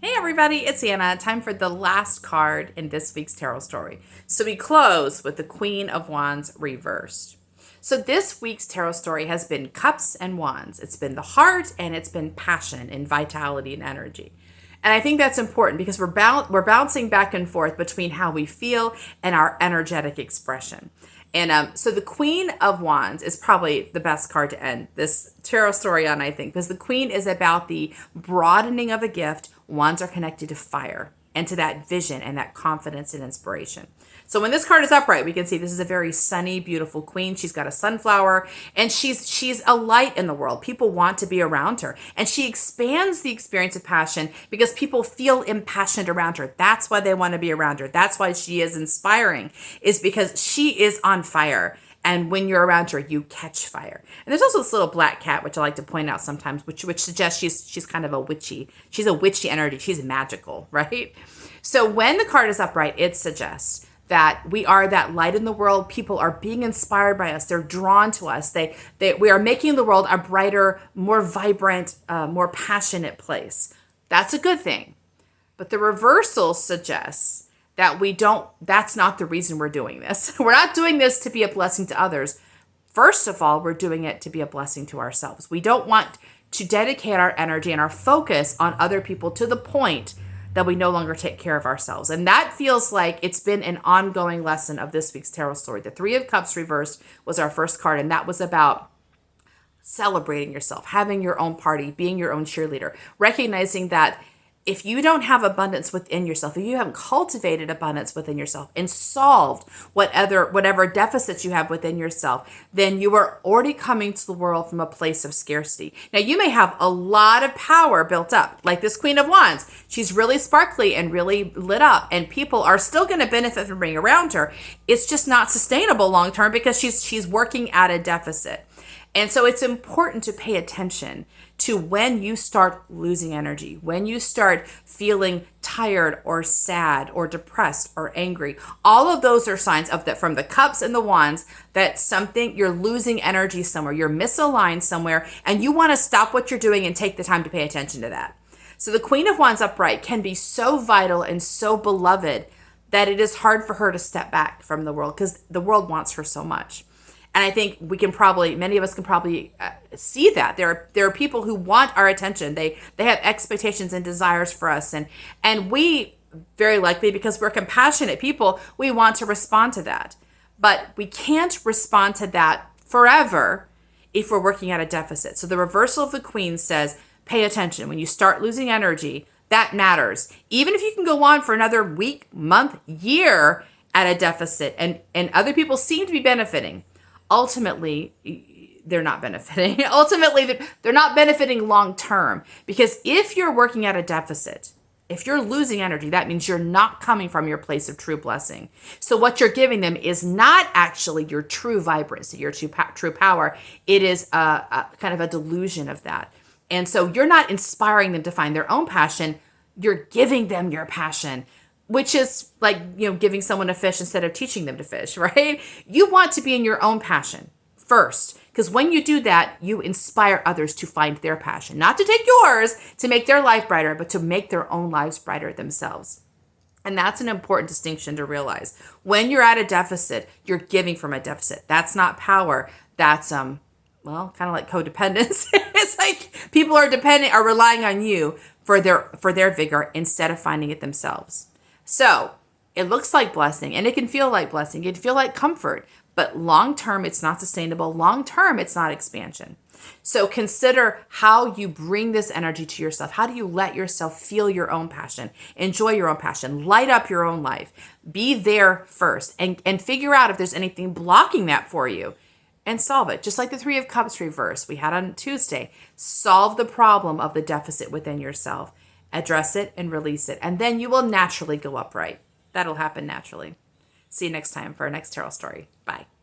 Hey everybody, it's Anna. Time for the last card in this week's tarot story. So we close with the Queen of Wands reversed. So this week's tarot story has been cups and wands. It's been the heart and it's been passion and vitality and energy. And I think that's important because we're bouncing back and forth between how we feel and our energetic expression. And so the Queen of Wands is probably the best card to end this tarot story on, I think, because the Queen is about the broadening of a gift. Wands are connected to fire and to that vision and that confidence and inspiration. So when this card is upright, we can see this is a very sunny, beautiful queen. She's got a sunflower and she's a light in the world. People want to be around her. And she expands the experience of passion because people feel impassioned around her. That's why they want to be around her. That's why she is inspiring, is because she is on fire. And when you're around her, you catch fire. And there's also this little black cat, which I like to point out sometimes, which suggests she's kind of a witchy. She's a witchy energy. She's magical, right? So when the card is upright, it suggests that we are that light in the world. People are being inspired by us. They're drawn to us. We are making the world a brighter, more vibrant, more passionate place. That's a good thing. But the reversal suggests that that's not the reason we're doing this. We're not doing this to be a blessing to others. First of all, we're doing it to be a blessing to ourselves. We don't want to dedicate our energy and our focus on other people to the point that we no longer take care of ourselves. And that feels like it's been an ongoing lesson of this week's tarot story. The Three of Cups reversed was our first card, and that was about celebrating yourself, having your own party, being your own cheerleader, recognizing that if you don't have abundance within yourself, if you haven't cultivated abundance within yourself and solved whatever deficits you have within yourself, then you are already coming to the world from a place of scarcity. Now, you may have a lot of power built up, like this Queen of Wands. She's really sparkly and really lit up, and people are still going to benefit from being around her. It's just not sustainable long term because she's working at a deficit. And so it's important to pay attention to when you start losing energy, when you start feeling tired or sad or depressed or angry. All of those are signs of that, from the cups and the wands, that you're losing energy somewhere, you're misaligned somewhere, and you want to stop what you're doing and take the time to pay attention to that. So the Queen of Wands upright can be so vital and so beloved that it is hard for her to step back from the world because the world wants her so much. And I think many of us can probably see that there are people who want our attention. They have expectations and desires for us, and we very likely, because we're compassionate people, we want to respond to that. But we can't respond to that forever if we're working at a deficit. So the reversal of the Queen says, pay attention. When you start losing energy, that matters. Even if you can go on for another week, month, year at a deficit, and other people seem to be benefiting. Ultimately, they're not benefiting. Ultimately, they're not benefiting long term, because if you're working at a deficit, if you're losing energy, that means you're not coming from your place of true blessing. So what you're giving them is not actually your true vibrancy, your true power. It is a kind of a delusion of that. And so you're not inspiring them to find their own passion. You're giving them your passion, which is like, giving someone a fish instead of teaching them to fish, right? You want to be in your own passion first, because when you do that, you inspire others to find their passion, not to take yours to make their life brighter, but to make their own lives brighter themselves. And that's an important distinction to realize. When you're at a deficit, you're giving from a deficit. That's not power. That's, kind of like codependence. It's like people are relying on you for their vigor instead of finding it themselves. So it looks like blessing, and it can feel like blessing. It can feel like comfort, but long term, it's not sustainable. Long term, it's not expansion. So consider how you bring this energy to yourself. How do you let yourself feel your own passion, enjoy your own passion, light up your own life? Be there first and figure out if there's anything blocking that for you and solve it. Just like the Three of Cups reverse we had on Tuesday. Solve the problem of the deficit within yourself. Address it and release it. And then you will naturally go upright. That'll happen naturally. See you next time for our next tarot story. Bye.